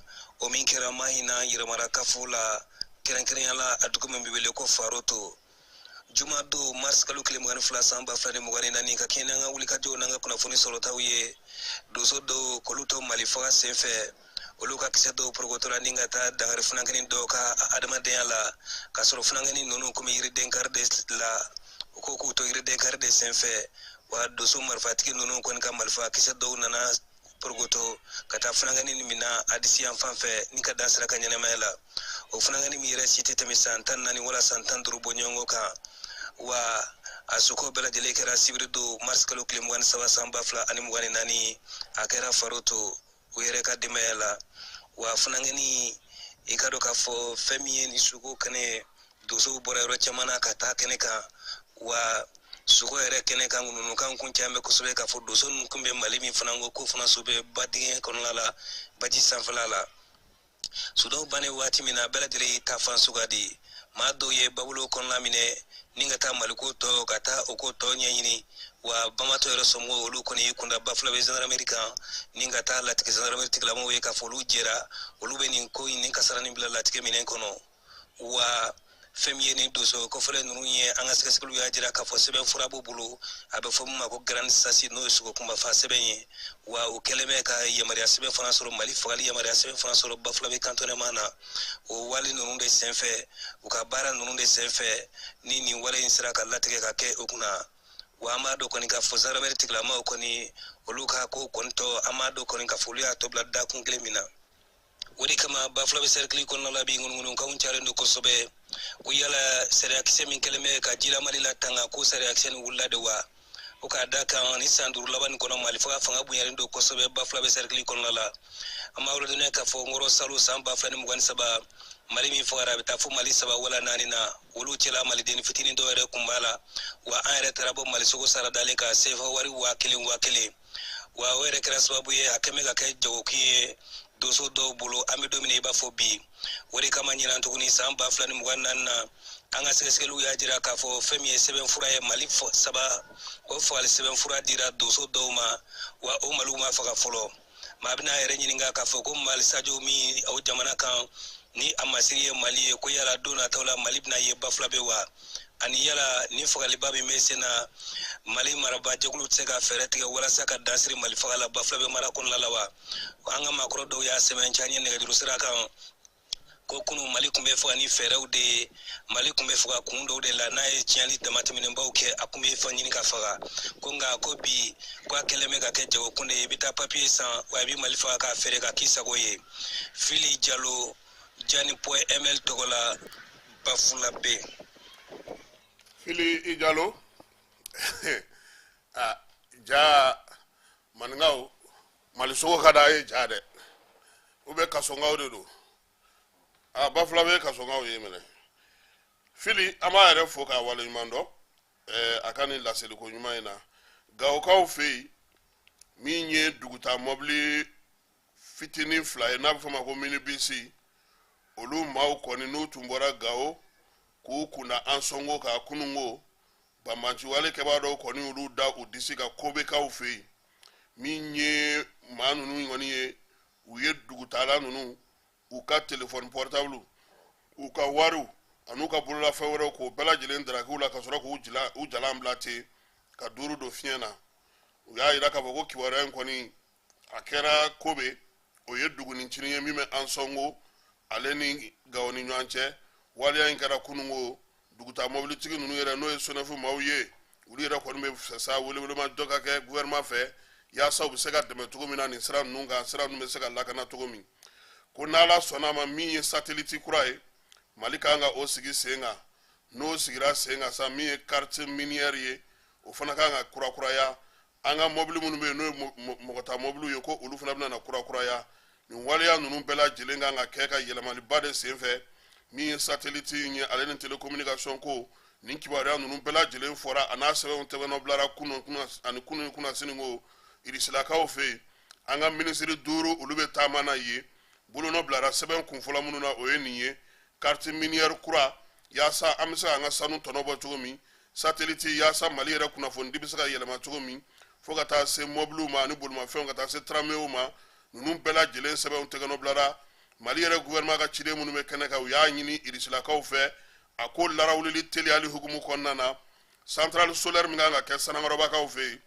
o min kɛra mahina yɛrɛmara kafo la kɛrɛnkɛrɛnya la a dugu min bɛ wele ko faroto juma do mars kalo 22 san 2024 ka kɛnɛ an ka wulikajɔw n'an ka kunnafoni sɔrɔtaw ye doso dɔw k'olu to mali faga senfɛ olu ka kisɛ dɔw porokotora ni ka taa dangari funangɛni dɔw ka adamadenya la ka sɔrɔ funangɛni ninnu komi yiriden kari de la u ko k'u to yiriden kari de senfɛ wa doso marifatigi ninnu kɔni ka marifa kisɛ dɔw nana porokoto ka taa funangɛni ni mina adisi yan fan fɛ ni ka da sira ka ɲɛnɛmaya la o funangɛni min yɛrɛ si tɛ tɛmɛ san 14 wala san 15 bɔ ɲɔgɔn kan wa a soko bɛɛ lajɛlen kɛra sibiri do mars kalo 23 san 2024 a kɛra faroto u yɛrɛ ka denbaya la wa funangɛni i ka dɔn k'a fɔ fɛn min ye ni suko kɛnɛ dosow bɔra yɔrɔ caman na ka taa kɛnɛ kan wa suko yɛrɛ kɛnɛ kan ŋununukan kun caman bɛ kosɛbɛ k'a fɔ doso ninnu kun bɛ mali min fana ko fana so bɛ ba dingɛ kɔnɔna la baji sanfɛla la sudaw bannen waati min na bɛɛ lajɛlen y'i ta fan sugandi maa dɔw ye babolo kɔnɔna minɛ ni ka taa maliko tɔ ka taa o ko tɔ ɲɛɲini wa bamatɔ yɛrɛ somɔgɔw olu kɔni y'i kunda bafula bɛ gendarmerie kan ni ka taa latigɛ gendarmerie tigilamɔgɔw ye k'a fɔ olu jɛra olu bɛ nin ko in ni kasarani bila latigɛ minɛn kɔnɔ wa fɛn min ye nin doso kɔfɛlɛ ninnu ye an ka sɛgɛsɛgɛliw y'a jira k'a fɔ sɛbɛn fura b'u bolo a bɛ fɔ min ma ko grande sasi n'o ye sogo kunba fa sɛbɛn ye wa u kɛlen bɛ ka yamaruya sɛbɛn fana sɔrɔ mali fagali yamaruya sɛbɛn fana sɔrɔ bafula bɛ cantonnement na o wale ninnu de senfɛ u ka baara ninnu de senfɛ ni nin wale in sera ka latigɛ ka kɛ o kunna wa an b'a dɔn kɔni k'a fɔ gendarmerie tigilamɔgɔw kɔni olu ka ko kɔni tɔ an b'a dɔn kɔni k'a fɔ olu y'a tɔ bila dakun kelen min na o de kama bafula bɛ cercle kɔnɔna la bi ŋunuŋunukanw caren don kosɛbɛ ko yala sariyakisɛ min kɛlen bɛ ka jira mali la tanga ko sariyakisɛ nin wulila de wa o k'a da kan ni san 5 laban nin kɔnɔ mali faga fanga bonyalen don kosɛbɛ bafula bɛ cercle kɔnɔna la an b'a wele k'a fɔ ngɔrɔ salo san 2023 mali min fagara a bɛ taa fo mali 3 wala 4 na olu cɛla maliden fitinin dɔw yɛrɛ kun b'a la wa an yɛrɛ taara bɔ mali sogo sara dalen ka sefa wari 1000 wa o yɛrɛ kɛra sababu ye a kɛmɛ ka kɛ jagokun ye doso dɔw bolo an bɛ don min na i b'a fɔ bi o de kama ɲinan tuguni san 2024 na an ka sɛgɛsɛgɛliw y'a jira k'a fɔ fɛn min ye sɛbɛnfura ye Mali saba o fagali sɛbɛnfura dira doso dɔw ma wa o Maliw ma faga fɔlɔ maa bɛna a yɛrɛ ɲininka k'a fɔ ko Mali sajo min o jamana kan ni a masiri ye Mali ye ko yala don nataw la Mali bɛna ye ba fila bɛ wa ani yala ni fagaliba min bɛ sen na Mali marabajɛkulu tɛ se ka fɛɛrɛ tigɛ walasa ka dansiri Mali fagala ba fila bɛ mara kɔnɔna la wa an ka maakɔrɔ dɔw y'a sɛbɛntiya an ye nɛgɛjuru sira kan ko kunu Mali kun bɛ faga ni fɛɛrɛw de ye Mali kun bɛ faga kun dɔw de la n'a ye tiɲɛli damatɛmɛnenbaw kɛ a kun bɛ fɛn ɲini ka faga ko nka ko bi ko a kɛlen bɛ ka kɛ jagokun de ye i bɛ taa papiye san wa i bɛ Mali faga k'a feere ka k'i sago ye Fili Jalo Jani.ml tɔgɔ la Bafula B Fili Jalo ja maningaw Mali sogo ka da ye ja dɛ u bɛ kasongaw de do Bafula B kasongaw ye mɛnɛ Fili an b'a yɛrɛ fo k'a waleɲuman dɔn a ka nin laseliko ɲuman in na Gawokaw fɛ yen min ye duguta mobili fitinin 2 ye n'a bɛ fɔ ma ko minibisi olu maaw kɔni n'u tun bɔra Gawo k'u kunna an sɔngo ka kunungo banbanciwale kɛbaa dɔw kɔni olu da u disi ka kobekaw fɛ yen min ye maa ninnu kɔni ye u ye dugutala ninnu u ka telefɔni portable u ka wariw an'u ka bololafɛn wɛrɛw k'o bɛɛ lajɛlen darakiw la ka sɔrɔ k'u jalan bila ten ka duuru don fiɲɛ na u y'a jira k'a fɔ ko kibaruya in kɔni a kɛra kobe o ye dugunincinin ye min bɛ an sɔngo ale ni Gawo ni ɲɔgɔn cɛ waliya in kɛra kunungo duguta mobilitigi ninnu yɛrɛ n'o ye Sonefu maaw ye olu yɛrɛ kɔni bɛ fɛsa welewelema dɔ ka kɛ gouvernement fɛ yaasa u bɛ se ka dɛmɛ cogo min na nin sira ninnu kan sira ninnu bɛ se ka lakana cogo min ko n'Ala sɔnna ma min ye satellite kura ye Mali kan ka o sigi sen kan n'o sigira sen kan sa min ye quartier minière ye o fana kan ka kurakuraya an ka mobili minnu bɛ yen n'o ye mɔgɔta mobiliw ye ko olu fana bɛna na kurakuraya nin waleya ninnu bɛɛ lajɛlen kan ka kɛ ka yɛlɛmaliba de sen fɛ min ye satellite in ye ale ni télécommunication ko nin kibaruya ninnu bɛɛ lajɛlen fɔra a n'a sɛbɛnw tɛbɛnɔ bilara kunun kunna sini ko Irisilakaw fɛ yen an ka minisiri 5 olu bɛ taama na ye bolonɔ bilara sɛbɛn kunfɔlɔ minnu na o ye nin ye quartier minière kura yaasa an bɛ se an ka sanu tɔnɔ bɔ cogo min satellite yaasa Mali yɛrɛ kunnafoni di bɛ se ka yɛlɛma cogo min fo ka taa se mobiliw ma ani bolimafɛnw ka taa se tramways ma ninnu bɛɛ lajɛlen sɛbɛnw tɛgɛnɔ bilara Mali yɛrɛ gouvernement ka ciden minnu bɛ kɛnɛ kan u y'a ɲini Irisilakaw fɛ a ko larawulili teliyali hukumu kɔnɔna na centrale solaire min kan ka kɛ Sanamarabakaw fɛ yen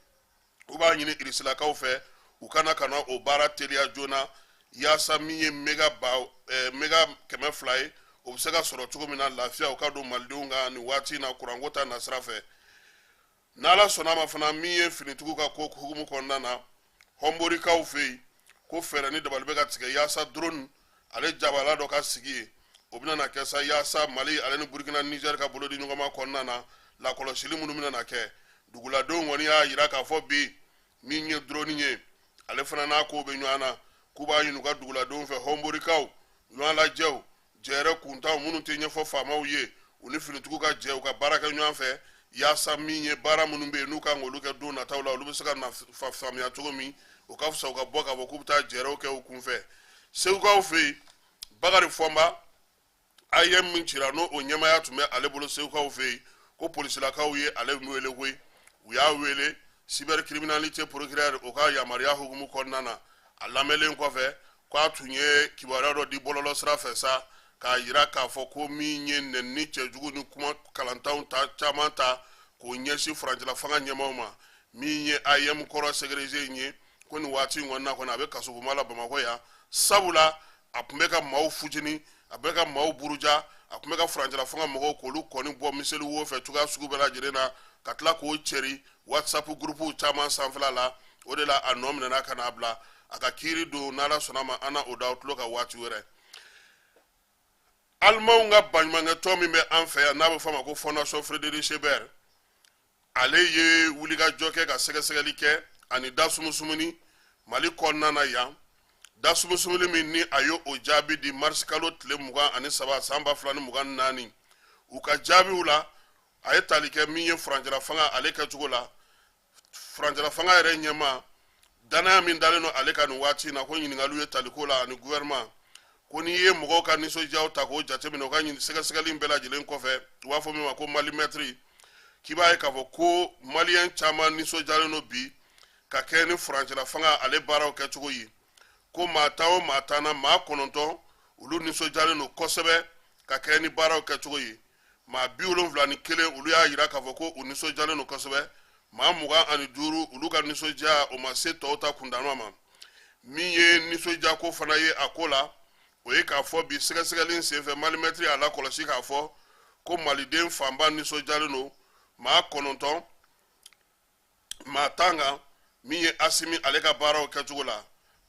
u b'a ɲini Irisilakaw fɛ u kana ka na o baara teliya joona yaasa min ye mega 200 ye o bɛ se ka sɔrɔ cogo min na lafiya u ka don malidenw kan nin waati in na kuranko ta nasira fɛ n'Ala sɔnna ma fana min ye finitigiw ka ko hukumu kɔnɔna na Hɔnborikaw fɛ yen ko fɛɛrɛ ni dabali bɛ ka tigɛ yaasa drone ale jabala dɔ ka sigi ye o bɛna na kɛ sa yaasa Mali ale ni Burkina Niger ka bolo di ɲɔgɔn ma kɔnɔna na lakɔlɔsili minnu bɛna na kɛ duguladenw kɔni y'a jira k'a fɔ bi min ye drone ye ale fana n'a ko bɛ ɲɔgɔn na k'u b'a ɲini u ka duguladenw fɛ Hɔnborikaw ɲɔgɔn lajɛw jɛɛrɛ kuntaw minnu tɛ ɲɛfɔ faamaw ye u ni finitigiw ka jɛ u ka baara kɛ ɲɔgɔn fɛ yaasa min ye baara minnu bɛ yen n'u kan k'olu kɛ don nataw la olu bɛ se ka faamuya cogo min o ka fisa u ka bɔ k'a fɔ k'u bɛ taa jɛɛrɛw kɛ u kunfɛ Segukaw fɛ yen Bakari Fɔnba a ye min cira n'o ɲɛmaya tun bɛ ale bolo Segukaw fɛ yen ko polisilakaw ye ale wele koyi u y'a wele cybercriminalité procureur o ka yamaruya hukumu kɔnɔna na a lamɛnlen kɔfɛ k'a tun ye kibaruya dɔ di bɔlɔlɔ sira fɛ sa k'a jira k'a fɔ ko min ye nɛni cɛjugu ni kuma kalantanw caman ta k'o ɲɛsin furancɛla fanga ɲɛmaaw ma min ye AIM kɔrɔ ségrégé in ye ko nin waati in kɔnɔna kɔni a bɛ kasoboma la Bamakɔ yan sabula a tun bɛ ka maaw futini a bɛ ka maaw buruja a tun bɛ ka furancɛla fanga mɔgɔw k'olu kɔni bɔ miseli wo fɛ cogoya sugu bɛɛ lajɛlen na ka tila k'o cɛri WhatsApp groupe caman sanfɛla la o de la a nɔ minɛna ka n'a bila a ka kiiri don n'Ala sɔnna ma an na o da tulo ka waati wɛrɛ Alimanw ka baɲumankɛtɔn min bɛ an fɛ yan n'a bɛ fɔ a ma ko Fondation Frédéric Chebert ale ye wulikajɔ kɛ ka sɛgɛsɛgɛli kɛ ani dasumusumuni Mali kɔnɔna na yan dasumusumuni min ni a ye o jaabi di mars kalo tile 23 san 2024 u ka jaabiw la a ye tali kɛ min ye furancɛla fanga ale kɛcogo la furancɛla fanga yɛrɛ ɲɛma danaya min dalen no ale ka nin waati na ko ɲininkaliw ye taliko la ani gouvernement ko ni ye mɔgɔw ka nisɔndiyaw ta k'o jateminɛ o ka sɛgɛsɛgɛli bɛɛ lajɛlen kɔfɛ u b'a fɔ min ma ko malimɛtiri k'i b'a ye k'a fɔ ko maliyɛn caman nisɔndiyalen no bi ka kɛ ni furancɛla fanga ale baaraw kɛcogo ye ko maa tan o maa tan na maa 9 olu nisɔndiyalen no kosɛbɛ ka kɛ ni baaraw kɛcogo ye maa 71 olu y'a yira k'a fɔ ko u nisɔndiyalen no kosɛbɛ maa 25 olu ka nisɔndiya o ma se tɔw ta kundama ma min ye nisɔndiya ko fana ye a ko la o ye k'a fɔ bi sɛgɛsɛgɛli senfɛ malimɛtiri a lakɔlɔsi k'a fɔ ko maliden fanba nisɔndiyalen no maa 9 maa 10 kan min ye Asimi ale ka baaraw kɛcogo la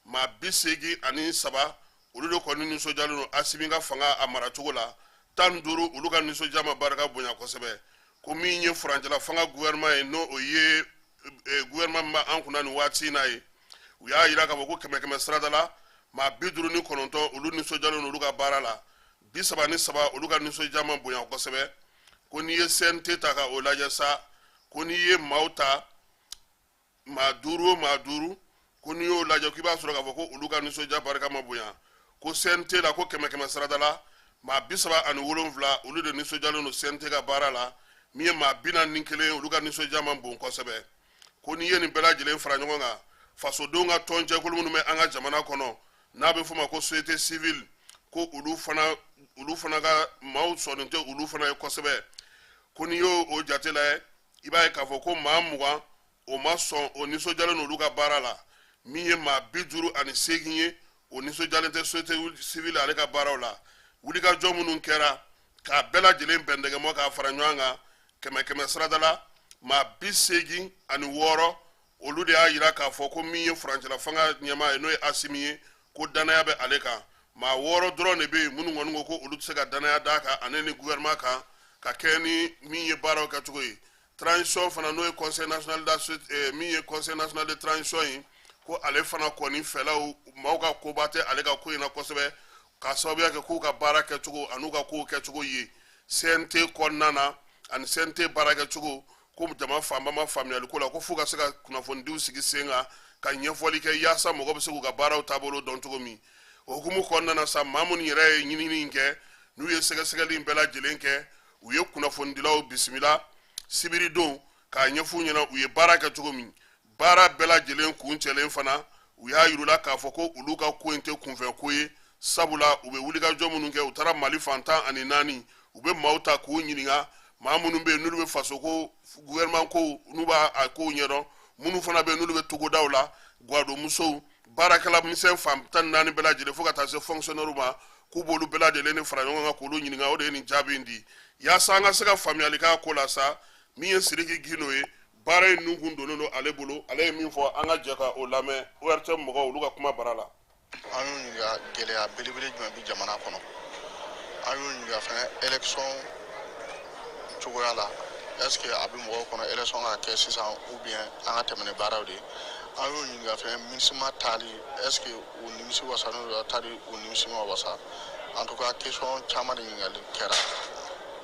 maa 83 olu de kɔni nisɔndiyalen no Asimi ka fanga a maracogo la 15 olu ka nisɔndiya ma barika bonya kosɛbɛ ko min ye furancɛla fanga gouvernement ye no o ye gouvernement ma an kunna nin waati na ye u y'a yira k'a fɔ ko kɛmɛ sirada la maa 59 olu nisɔndiyalen no olu ka baara la 33 olu ka nisɔndiya ma bonya kosɛbɛ ko n'i ye CNT ta ka o lajɛ sa ko n'i ye maaw ta maa 5 o maa 5 ko n'i y'o lajɛ k'i b'a sɔrɔ k'a fɔ ko olu ka nisɔndiya barika ma bonya ko CNT la ko kɛmɛ sirada la maa 37 olu de nisɔndiyalen no CNT ka baara la min ye maa 41 olu ka nisɔndiya ma bon kosɛbɛ ko n'i ye nin bɛɛ lajɛlen fara ɲɔgɔn kan fasodenw ka tɔnjɛkulu minnu bɛ an ka jamana kɔnɔ n'a bɛ fɔ ma ko société civile ko olu fana ka maaw sɔnnen tɛ olu fana ye kosɛbɛ ko n'i y'o o jate lajɛ i b'a ye k'a fɔ ko maa 20 o ma sɔn o nisɔndiyalen no olu ka baara la min ye maa 58 ye o nisɔndiyalen tɛ société civile ale ka baaraw la wulikajɔ minnu kɛra k'a bɛɛ lajɛlen bɛndɛgɛmɔ k'a fara ɲɔgɔn kan kɛmɛ sirada la maa 86 olu de y'a yira k'a fɔ ko min ye furancɛla fanga ɲɛmaa ye n'o ye Asimi ye ko danaya bɛ ale kan maa 6 dɔrɔn de bɛ yen minnu kɔni ko ko olu tɛ se ka danaya d'a kan ani ni gouvernement kan ka kɛ ni min ye baaraw kɛcogo ye transition fana n'o ye conseil national min ye conseil national de transition ye ko ale fana kɔni fɛlaw maaw ka koba tɛ ale ka ko in na kosɛbɛ k'a sababuya kɛ k'u ka baara kɛcogo an'u ka kow kɛcogo ye CNT kɔnɔna na ani CNT baara kɛcogo ko jama fanba ma faamuyali ko la ko f'u ka se ka kunnafonidiw sigi sen kan ka ɲɛfɔli kɛ yaasa mɔgɔ bɛ se k'u ka baaraw taabolo dɔn cogo min o hukumu kɔnɔna na sa maa minnu yɛrɛ ye ɲinini kɛ n'u ye sɛgɛsɛgɛli in bɛɛ lajɛlen kɛ u ye kunnafonidilaw bisimila sibiri don k'a ɲɛf'u ɲɛna u ye baara kɛ cogo min baara bɛɛ lajɛlen kun cɛlen fana u y'a yirula k'a fɔ ko olu ka ko in tɛ kunfɛ ko ye sabula u bɛ wulikajɔ minnu kɛ u taara Mali fan 14 u bɛ maaw ta k'u ɲininka maa minnu bɛ yen n'olu bɛ faso ko gouvernement ko n'u b'a a kow ɲɛdɔn minnu fana bɛ yen n'olu bɛ togodaw la gwadomusow baarakɛla misɛn fan 14 bɛɛ lajɛlen fo ka taa se fonctionnaire ma k'u b'olu bɛɛ lajɛlen ni fara ɲɔgɔn kan k'olu ɲininka o de ye nin jaabi in di yaasa an ka se ka faamuyali k'a ko la sa min ye Sidiki Gino ye baara in nun kun donnen don ale bolo ale ye min fɔ an ka jɛ ka o lamɛn ORTM mɔgɔw olu ka kuma bara la. an y'u ɲininka gɛlɛya belebele jumɛn bɛ jamana kɔnɔ an y'u ɲininka fɛnɛ élection cogoya la est-ce que a bɛ mɔgɔw kɔnɔ élection ka kɛ sisan ou bien an ka tɛmɛ ni baaraw de an y'u ɲininka fɛnɛ minisima tali est-ce que u nimisi wasalen don tari u nimisi ma wasa en tout cas question caman de ɲininkali kɛra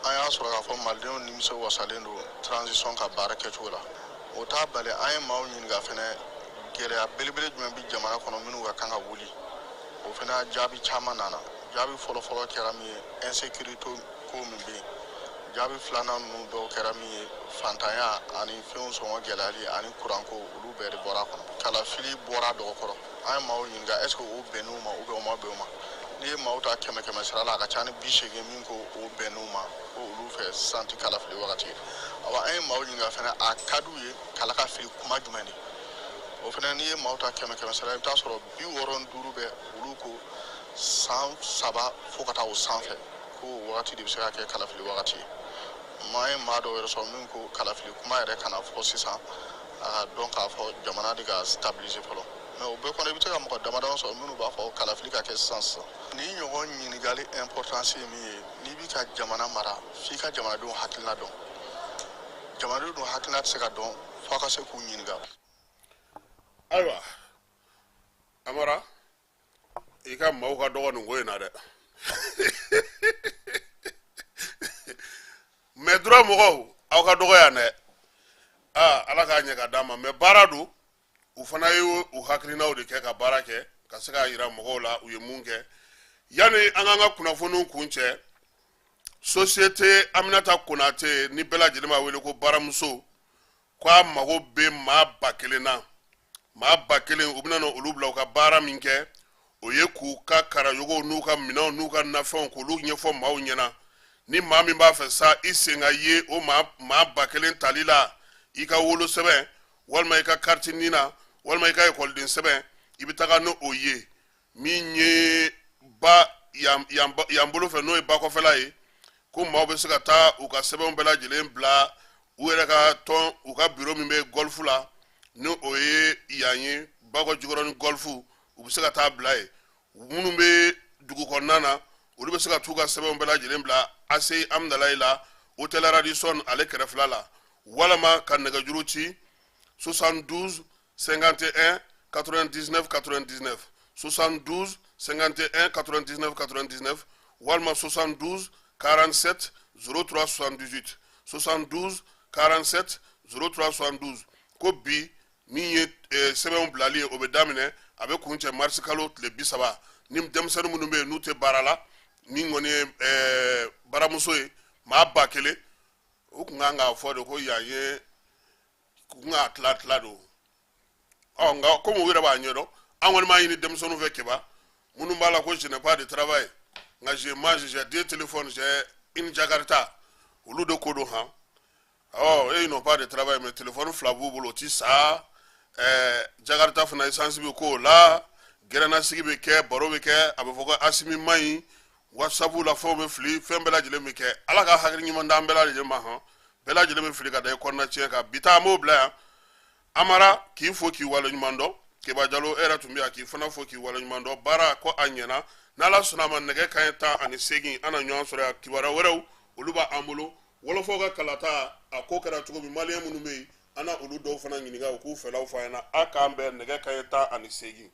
an y'a sɔrɔ k'a fɔ malidenw nimisi wasalen don transition ka baara kɛcogo la o t'a bali an ye maaw ɲininka fɛnɛ gɛlɛya belebele jumɛn bɛ jamana kɔnɔ minnu ka kan ka wuli o fana jaabi caman nana jaabi fɔlɔfɔlɔ kɛra min ye insécurité ko min bɛ yen jaabi filanan ninnu dɔw kɛra min ye fantanya ani fɛnw sɔngɔ gɛlɛyali ani kuranko olu bɛɛ de bɔra a kɔnɔ kalafili bɔra dɔw kɔrɔ an ye maaw ɲininka est ce que o bɛnn'u ma ou ma bɛn o ma n'i ye maaw ta 100 sira la a ka ca ni 80 min ko o bɛnn'u ma ko olu fɛ sisan tɛ kalafili wagati awa an ye maaw ɲininka fana a ka d'u ye kala ka fili kuma jumɛn de o fana n'i ye maaw ta 100 sira i bɛ taa sɔrɔ 65 bɛ olu ko san 3 fo ka taa o sanfɛ ko wagati de bɛ se ka kɛ kalafili wagati ye maa ye maa dɔw yɛrɛ sɔrɔ min ko kalafili kuma yɛrɛ kana fɔ sisan a ka dɔn k'a fɔ jamana de ka stabiliser fɔlɔ mais o bɛɛ kɔnɔ i bɛ se ka mɔgɔ damadama sɔrɔ minnu b'a fɔ kalafili ka kɛ sisan ni ɲɔgɔn ɲininkali importance ye min ye n'i bɛ ka jamana mara f'i ka jamanadenw hakilina dɔn jamanadenw hakilina tɛ se ka dɔn f'a ka se k'u ɲininka. ayiwa Amara i ka maaw ka dɔgɔ nin ko in na dɛ mais droit mɔgɔw aw ka dɔgɔ yan dɛ ala k'a ɲɛ ka d'a ma mais baara don u fana ye u hakilinaw de kɛ ka baara kɛ ka se ka yira mɔgɔw la u ye mun kɛ yani an kan ka kunnafoniw kun cɛ société Aminata Konate ni bɛɛ lajɛlen b'a wele ko baramuso k'a mago bɛ maa 1000 na maa 1000 u bɛna olu bila u ka baara min kɛ o ye k'u ka karajogow n'u ka minɛnw n'u ka nafɛnw k'olu ɲɛfɔ maaw ɲɛna ni maa min b'a fɛ sa i sen ka ye o maa 1000 tali la i ka wolo sɛbɛn walima i ka carte ni na walima i ka école sɛbɛn i bɛ taga n'o ye min ye ba yan bolo fɛ n'o ye ba kɔfɛla ye ko maaw bɛ se ka taa u ka sɛbɛnw bɛɛ lajɛlen bila u yɛrɛ ka tɔn u ka bureau min bɛ golf la ni o ye yan ye Bakɔ Jikɔrɔni golf u bɛ se ka taa bila ye minnu bɛ dugu kɔnɔna na olu bɛ se ka t'u ka sɛbɛnw bɛɛ lajɛlen bila AC Amdalayi la Hôtel Radisson ale kɛrɛfɛla la walama ka nɛgɛjuru ci 72 51 99 99 72 51 99 99 walima 72 47 03 78 72 47 03 72 ko bi min ye sɛbɛnw bilali ye o bɛ daminɛ a bɛ kun cɛ mars kalo tile 30 ni denmisɛnnin minnu bɛ yen n'u tɛ baara la ni kɔni ye baramuso ye maa 1000 u kun kan k'a fɔ de ko yan ye u kun k'a tila don nka komi u yɛrɛ b'a ɲɛdɔn an kɔni b'a ɲini denmisɛnninw fɛ keba minnu b'a la ko je n'ai pas de travail nka j'ai deux téléphones j'ai une Jakarta olu de ko don han ils n'ont pas de travail mais téléphone fila b'u bolo o ti sa Jakarta fana essence bɛ k'o la gɛrɛnasigi bɛ kɛ baro bɛ kɛ a bɛ fɔ ko Asimi man ɲi WhatsApp la fɛnw bɛ fili fɛn bɛɛ lajɛlen bɛ kɛ ala ka hakili ɲuman d'an bɛɛ lajɛlen ma han bɛɛ lajɛlen bɛ fili ka da i kɔnɔna tiɲɛ kan bi ta an b'o bila yan Amara k'i fo k'i waleɲuman dɔn Keba Jalo e yɛrɛ tun bɛ yan k'i fana fo k'i waleɲuman dɔn baara ko a ɲɛna n'ala sɔnna a ma nɛgɛ kanɲɛ 18 an na ɲɔgɔn sɔrɔ yan kibaruya wɛrɛw olu b'an bolo wɔlɔfɔw ka kalata a ko kɛra cogo min maliyɛn minnu bɛ yen an na olu dɔw fana ɲininka u k'u fɛlaw fɔ an ɲɛna a k'an bɛn nɛgɛ kanɲɛ 18